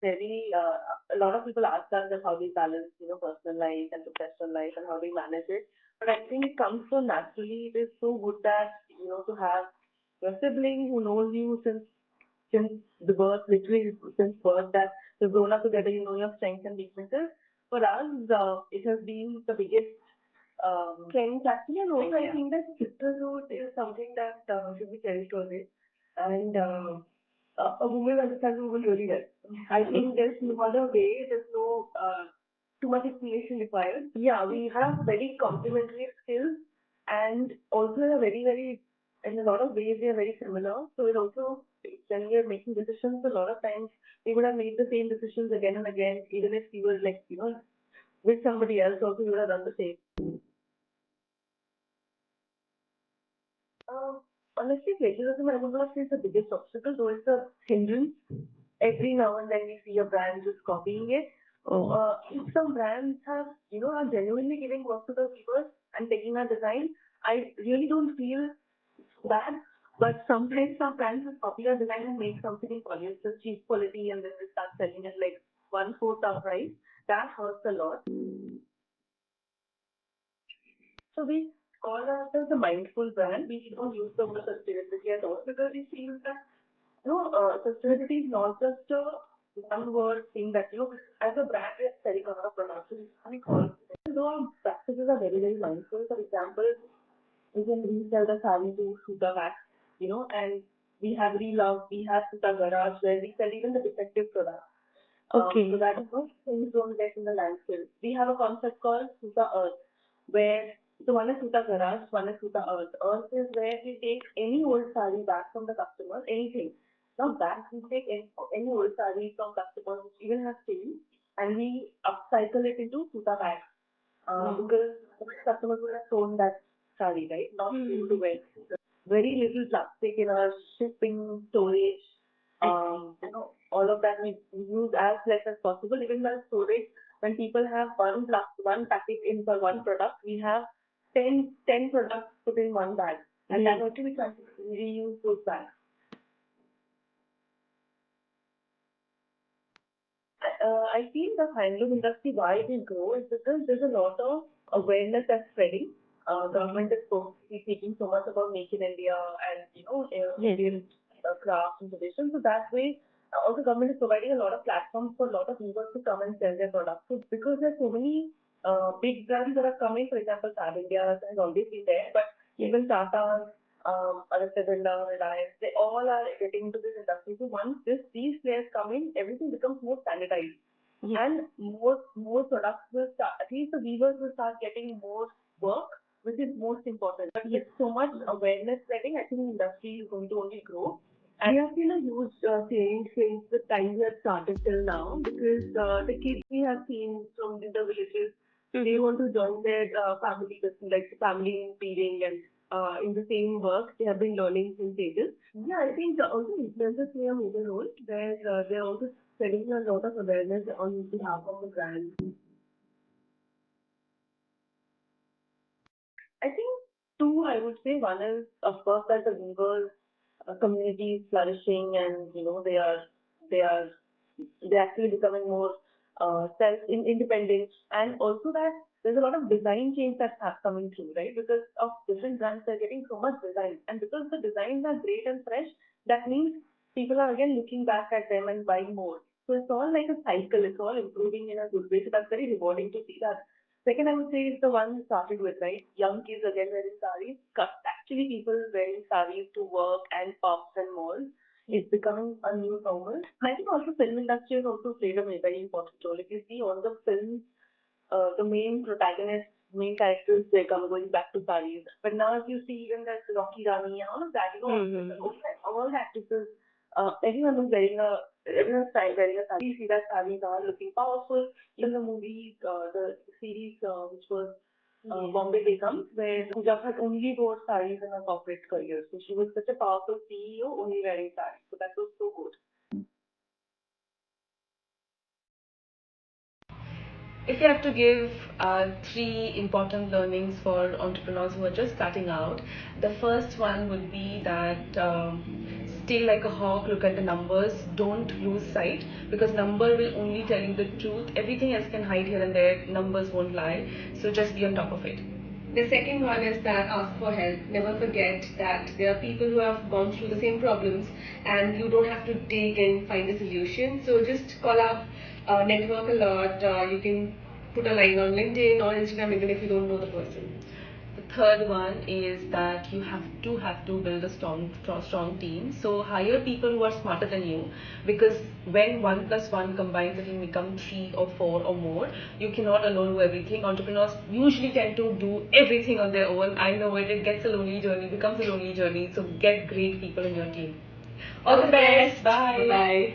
very, a lot of people ask us that how do you balance, personal life and professional life and how do you manage it. But I think it comes so naturally. It is so good that, to have your sibling who knows you since the birth, literally since birth, that you've grown up together, you know your strengths and weaknesses. For us, it has been the biggest strength actually, and also I think that sisterhood is something that should be cherished always. And a woman understands a woman really well. I think there's no other way, there's no too much explanation required. Yeah, we have very complementary skills and also in a very, very, in a lot of ways, we are very similar. So it also, when we are making decisions, a lot of times we would have made the same decisions again and again, even if we were like, with somebody else also, we would have done the same. Honestly, plagiarism, I would not say it's the biggest obstacle, though it's a hindrance. Every now and then we see a brand just copying it. If some brands have, are genuinely giving work to the viewers and taking our design, I really don't feel bad. But sometimes some brands will copy our design and make something in polyester, cheap quality, and then they start selling it like one-fourth our price. That hurts a lot. So we call ourselves a mindful brand. We don't use the word sustainability at all because we feel that sustainability is not just a one word thing that as a brand we're selling a lot of products. So we call though our practices are very, very mindful. For example, we can resell the sari to Suta wax, and we have Suta Garage where we sell even the defective products. Okay. So that is what things don't get in the landfill. We have a concept called Suta Earth, where so one is Suta Garage, one is Suta Earth. Earth is where we take any old sari back from the customer, anything. Not back, we take any old sari from customers which even has stains, and we upcycle it into Suta bags. Because customers would have thrown that sari, right? Not to wear. Very little plastic in our shipping, storage, all of that we use as less as possible. Even while storage, when people have one packet in for one product, we have 10 products put in one bag. And that also we try to reuse those bags. I feel the handloom industry, why it will grow is because there's a lot of awareness that's spreading. Government is speaking so much about Make in India and Indian crafts and traditions. So that way, also government is providing a lot of platforms for a lot of viewers to come and sell their products. So because there's so many big brands that are coming, for example, Fab India has always been there, but even Tata, Ancestral, Reliance, they all are getting into this industry. So once these players come in, everything becomes more standardized. And more products will start, at least the weavers will start getting more work, which is most important. But with so much awareness spreading, I think the industry is going to only grow. And we have seen a huge change since the time we have started till now because the kids we have seen from the villages, they want to join their family, like family feeding and in the same work they have been learning since ages. Yeah, I think also influencers play a major role where they're also spreading a lot of awareness on behalf of the brand. I think two, I would say. One is, of course, that the weavers community is flourishing, and they are they're actually becoming more independent, and also that there's a lot of design change that's coming through, right? Because of different brands, they're getting so much design, and because the designs are great and fresh, that means people are again looking back at them and buying more. So it's all like a cycle. It's all improving in a good way. So that's very rewarding to see that. Second, I would say is the one we started with, right? Young kids again wearing saris. Actually, people wearing saris to work and pubs and malls is becoming a new normal. And I think also film industry has also played a very important role. If you see all the films, the main protagonists, main characters, they come going back to saris. But now if you see even that Rocky Rani and all of that, all the actresses, everyone who's everyone's wearing a sari. You see that saris are looking powerful. In the movie, the series which was Bombay Becomes, where Pooja had only wore saris in her corporate career. So she was such a powerful CEO only wearing saris. So that was so. If you have to give three important learnings for entrepreneurs who are just starting out, the first one would be that stay like a hawk, look at the numbers, don't lose sight, because number will only tell you the truth. Everything else can hide here and there, numbers won't lie. So just be on top of it. The second one is that ask for help. Never forget that there are people who have gone through the same problems and you don't have to dig and find a solution. So just call up, network a lot. You can put a line on LinkedIn or Instagram even if you don't know the person. The third one is that you have to build a strong team. So hire people who are smarter than you, because when 1 plus 1 combines, it will become 3 or 4 or more. You cannot alone do everything. Entrepreneurs usually tend to do everything on their own. I know it. It gets a lonely journey, becomes a lonely journey. So get great people in your team. All the best. Bye. Bye.